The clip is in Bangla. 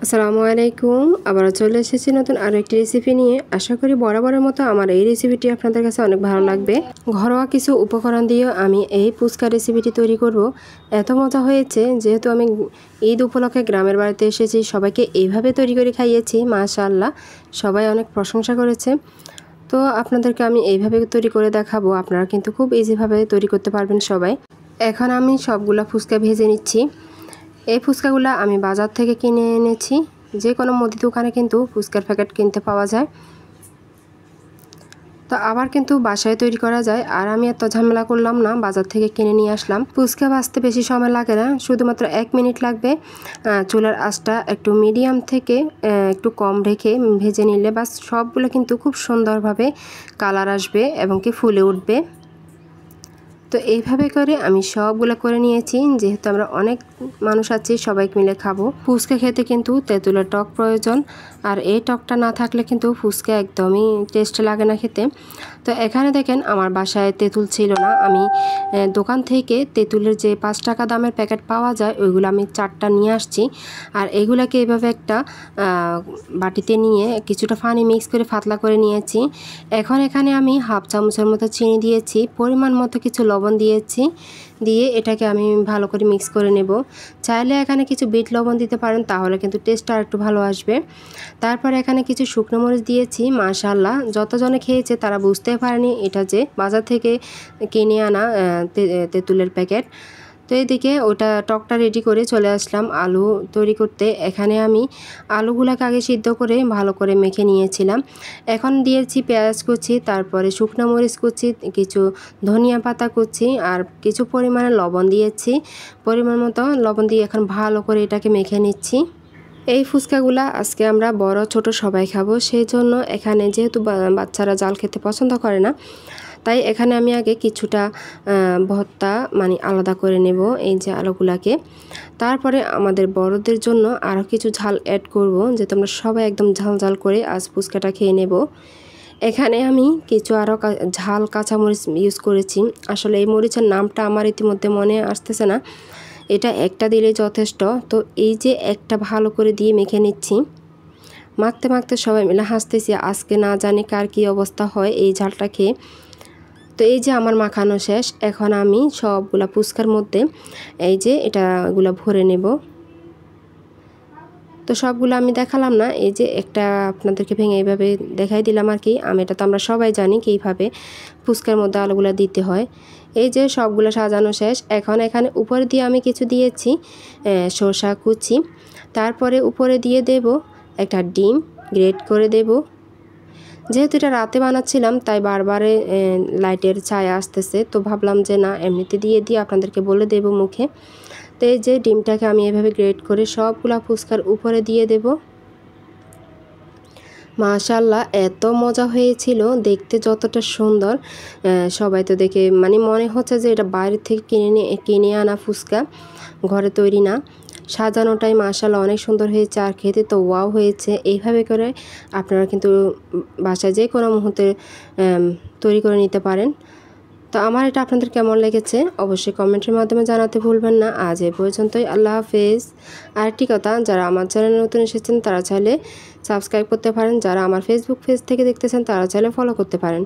আসসালামু আলাইকুম। আবারও চলে এসেছি নতুন আরও একটি রেসিপি নিয়ে। আশা করি বরাবরের মতো আমার এই রেসিপিটি আপনাদের কাছে অনেক ভালো লাগবে। ঘরোয়া কিছু উপকরণ দিয়েও আমি এই ফুচকা রেসিপিটি তৈরি করব। এত মজা হয়েছে, যেহেতু আমি ঈদ উপলক্ষে গ্রামের বাড়িতে এসেছি, সবাইকে এইভাবে তৈরি করে খাইয়েছি। মাশাআল্লাহ, সবাই অনেক প্রশংসা করেছে। তো আপনাদেরকে আমি এইভাবে তৈরি করে দেখাবো। আপনারা কিন্তু খুব ইজিভাবে তৈরি করতে পারবেন সবাই। এখন আমি সবগুলা ফুচকা ভেজে নিচ্ছি। এই ফুচকাগুলো আমি বাজার থেকে কিনে এনেছি। যে কোনো মুদি দোকানে কিন্তু ফুচকার প্যাকেট কিনতে পাওয়া যায়। তো আবার কিন্তু বাসায় তৈরি করা যায়। আর আমি এত ঝামেলা করলাম না, বাজার থেকে কিনে নিয়ে আসলাম। ফুচকা ভাজতে বেশি সময় লাগে না, শুধুমাত্র 1 মিনিট লাগবে। চুলার আঁচটা একটু মিডিয়াম থেকে একটু কম রেখে ভেজে নিলে বাস সবগুলো কিন্তু খুব সুন্দরভাবে কালার আসবে এবং কি ফুলে উঠবে। তো এইভাবে করে আমি সবগুলো করে নিয়েছি। যেহেতু আমরা অনেক মানুষ আছি, সবাই মিলে খাবো। ফুচকা খেতে কিন্তু তেঁতুলের টক প্রয়োজন, আর এই টকটা না থাকলে কিন্তু ফুচকা একদমই টেস্ট লাগে না খেতে। তো এখানে দেখেন আমার বাসায় তেঁতুল ছিল না। আমি দোকান থেকে তেঁতুলের যে 5 টাকা দামের প্যাকেট পাওয়া যায়, ওইগুলো আমি 4টা নিয়ে আসছি। আর এগুলাকে এইভাবে একটা বাটিতে নিয়ে কিছুটা পানি মিক্স করে পাতলা করে নিয়েছি। এখন এখানে আমি হাফ চামচের মতো চিনি দিয়েছি, পরিমাণ মতো কিছু লবণ দিয়েছি। দিয়ে এটাকে আমি ভালো করে মিক্স করে নেব। চাইলে এখানে কিছু বিট লবণ দিতে পারেন, তাহলে কিন্তু টেস্টটা আর একটু ভালো আসবে। তারপর এখানে কিছু শুকনো মরিচ দিয়েছি। মাশাআল্লাহ, যতজনে খেয়েছে তারা বুঝতে পারেনি এটা যে বাজার থেকে কিনে আনা তেঁতুলের প্যাকেট। তো এদিকে ওটা টকটা রেডি করে চলে আসলাম আলু তৈরি করতে। এখানে আমি আলুগুলোকে আগে সিদ্ধ করে ভালো করে মেখে নিয়েছিলাম। এখন দিয়েছি পেঁয়াজ কুচি, তারপরে শুকনো মরিচ কুচি, কিছু ধনিয়া পাতা কুচি, আর কিছু পরিমাণে লবণ দিয়েছি। পরিমাণ মতো লবণ দিয়ে এখন ভালো করে এটাকে মেখে নিচ্ছি। এই ফুচকাগুলা আজকে আমরা বড় ছোট সবাই খাবো, সেই জন্য এখানে যেহেতু বাচ্চারা জাল খেতে পছন্দ করে না, তাই এখানে আমি আগে কিছুটা ভর্তা মানে আলাদা করে নেব এই যে আলুগুলাকে। তারপরে আমাদের বড়দের জন্য আরও কিছু ঝাল অ্যাড করব, যাতে আমরা সবাই একদম ঝাল ঝাল করে আজ ফুচকাটা খেয়ে নেব। এখানে আমি কিছু আরও ঝাল কাঁচামরিচ ইউজ করেছি। আসলে এই মরিচের নামটা আমার ইতিমধ্যে মনে আসতেছে না। এটা একটা দিলে যথেষ্ট। তো এই যে একটা ভালো করে দিয়ে মেখে নিচ্ছি। মাখতে মাখতে সবাই মিলে হাসতেছি, আজকে না জানি কার কী অবস্থা হয় এই ঝালটা খেয়ে। তো এই যে আমার মাখানো শেষ। এখন আমি সবগুলা ফুচকার মধ্যে এই যে এগুলো ভরে নেব। তো সবগুলো আমি দেখালাম না, এই যে একটা আপনাদেরকে ভেঙে এইভাবে দেখাই দিলাম আর কি। এটা তো আমরা সবাই জানি কীভাবে ফুচকার মধ্যে আলুগুলো দিতে হয়। এই যে সবগুলো সাজানো শেষ। এখন এখানে উপরে দিয়ে আমি কিছু দিয়েছি শসা কুচি। তারপরে উপরে দিয়ে দেব একটা ডিম গ্রেট করে দেব। যেহেতু এটা রাতে বানাচ্ছিলাম, তাই বারবারে লাইটের ছায়া আসতেছে, তো ভাবলাম যে না, এমনিতে দিয়ে আপনাদেরকে বলে দেব মুখে। তো এই যে ডিমটাকে আমি এভাবে গ্রেট করে সবগুলা ফুচকার উপরে দিয়ে দেব। মাশাআল্লাহ, এত মজা হয়েছিল, দেখতে যতটা সুন্দর, সবাই তো দেখে মানে মনে হচ্ছে যে এটা বাইরে থেকে কিনে আনা ফুচকা, ঘরে তৈরি না। সাজানোটাই মাশাআল্লাহ অনেক সুন্দর হয়েছে, আর খেতে তো ওয়াও হয়েছে। এইভাবে করে আপনারা কিন্তু বাসায় যে কোনো মুহূর্তে তৈরি করে নিতে পারেন। তো আমার এটা আপনাদের কেমন লেগেছে অবশ্যই কমেন্টের মাধ্যমে জানাতে ভুলবেন না। আজ এ পর্যন্তই, আল্লাহ হাফেজ। আরেকটি কথা, যারা আমার চ্যানেলে নতুন এসেছেন তারা চাইলে সাবস্ক্রাইব করতে পারেন, যারা আমার ফেসবুক পেজ থেকে দেখতেছেন তারা চাইলে ফলো করতে পারেন।